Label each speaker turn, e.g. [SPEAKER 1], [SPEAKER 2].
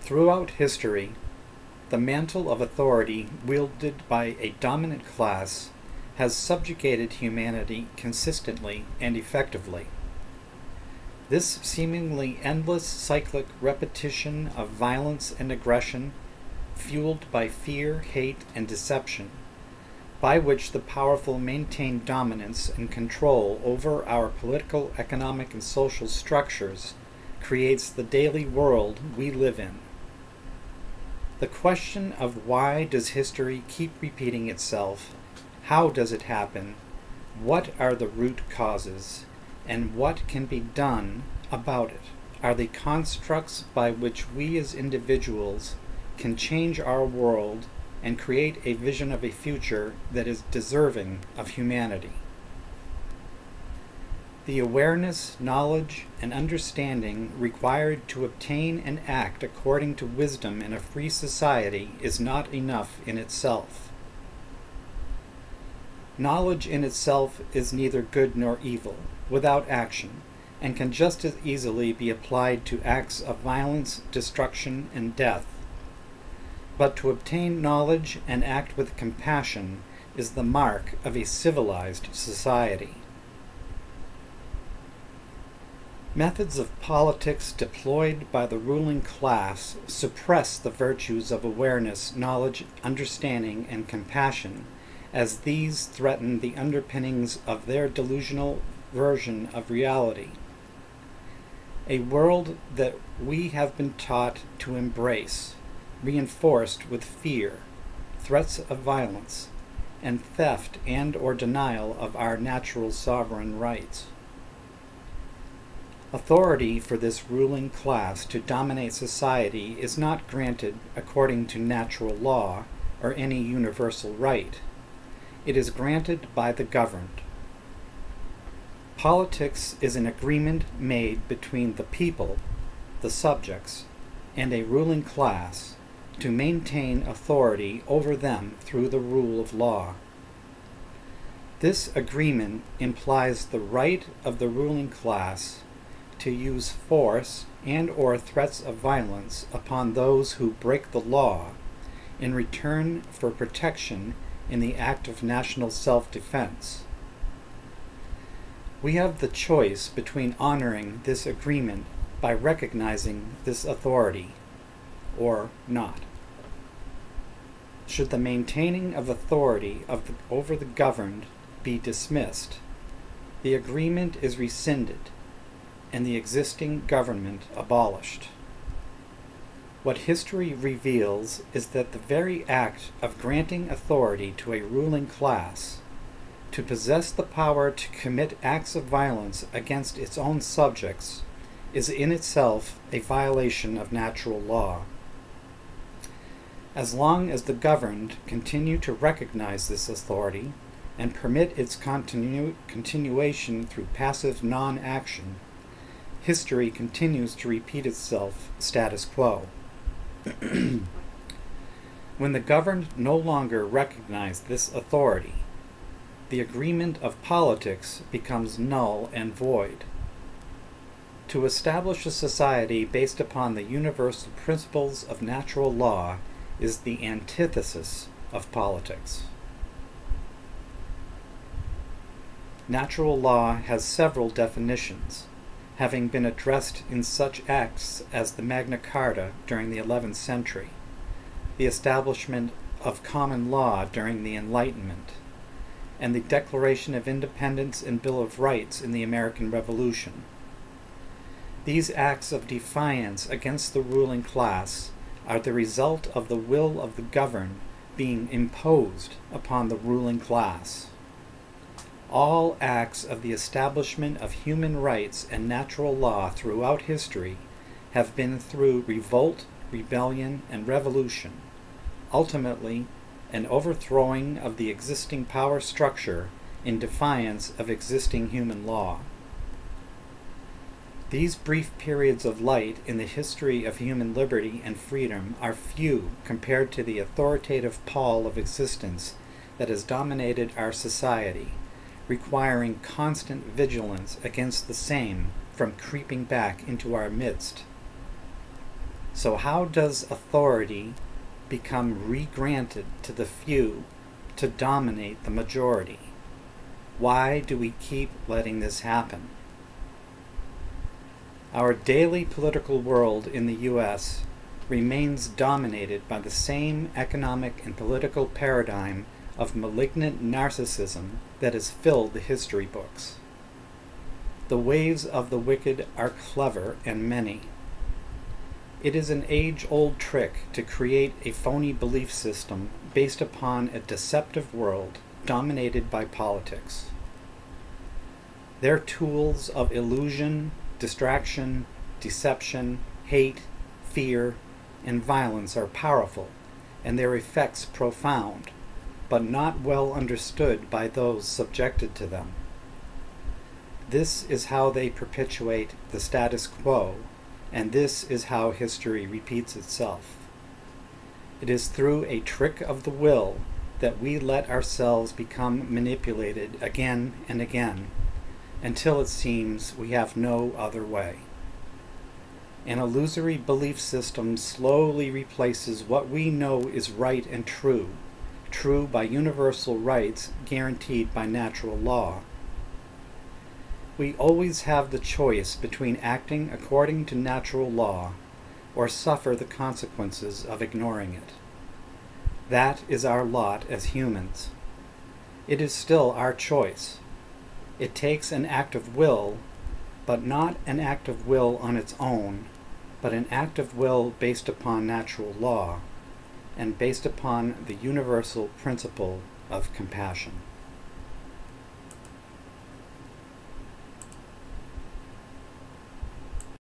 [SPEAKER 1] Throughout history, the mantle of authority wielded by a dominant class has subjugated humanity consistently and effectively. This seemingly endless cyclic repetition of violence and aggression, fueled by fear, hate, and deception, by which the powerful maintain dominance and control over our political, economic, and social structures, creates the daily world we live in. The question of why does history keep repeating itself, how does it happen, what are the root causes, and what can be done about it, are the constructs by which we as individuals can change our world and create a vision of a future that is deserving of humanity. The awareness, knowledge, and understanding required to obtain and act according to wisdom in a free society is not enough in itself. Knowledge in itself is neither good nor evil, without action, and can just as easily be applied to acts of violence, destruction, and death. But to obtain knowledge and act with compassion is the mark of a civilized society. Methods of politics deployed by the ruling class suppress the virtues of awareness, knowledge, understanding, and compassion, as these threaten the underpinnings of their delusional version of reality. A world that we have been taught to embrace, reinforced with fear, threats of violence, and theft and/or denial of our natural sovereign rights. Authority for this ruling class to dominate society is not granted according to natural law or any universal right. It is granted by the governed. Politics is an agreement made between the people, the subjects, and a ruling class to maintain authority over them through the rule of law. This agreement implies the right of the ruling class to use force and/or threats of violence upon those who break the law in return for protection in the act of national self-defense. We have the choice between honoring this agreement by recognizing this authority or not. Should the maintaining of authority over the governed be dismissed, the agreement is rescinded and the existing government abolished. What history reveals is that the very act of granting authority to a ruling class to possess the power to commit acts of violence against its own subjects is in itself a violation of natural law. As long as the governed continue to recognize this authority and permit its continuation through passive non-action, history continues to repeat itself status quo. When the governed no longer recognize this authority, the agreement of politics becomes null and void. To establish a society based upon the universal principles of natural law is the antithesis of politics. Natural law has several definitions, having been addressed in such acts as the Magna Carta during the 11th century, the establishment of common law during the Enlightenment, and the Declaration of Independence and Bill of Rights in the American Revolution. These acts of defiance against the ruling class are the result of the will of the governed being imposed upon the ruling class. All acts of the establishment of human rights and natural law throughout history have been through revolt, rebellion, and revolution, ultimately an overthrowing of the existing power structure in defiance of existing human law. These brief periods of light in the history of human liberty and freedom are few compared to the authoritative pall of existence that has dominated our society, requiring constant vigilance against the same from creeping back into our midst. So how does authority become re-granted to the few to dominate the majority? Why do we keep letting this happen? Our daily political world in the U.S. remains dominated by the same economic and political paradigm of malignant narcissism that has filled the history books. The ways of the wicked are clever and many. It is an age-old trick to create a phony belief system based upon a deceptive world dominated by politics. Their tools of illusion, distraction, deception, hate, fear, and violence are powerful, and their effects profound, but not well understood by those subjected to them. This is how they perpetuate the status quo, and this is how history repeats itself. It is through a trick of the will that we let ourselves become manipulated again and again, until it seems we have no other way. An illusory belief system slowly replaces what we know is right and true by universal rights guaranteed by natural law. We always have the choice between acting according to natural law or suffer the consequences of ignoring it. That is our lot as humans. It is still our choice. It takes an act of will, but not an act of will on its own, but an act of will based upon natural law and based upon the universal principle of compassion.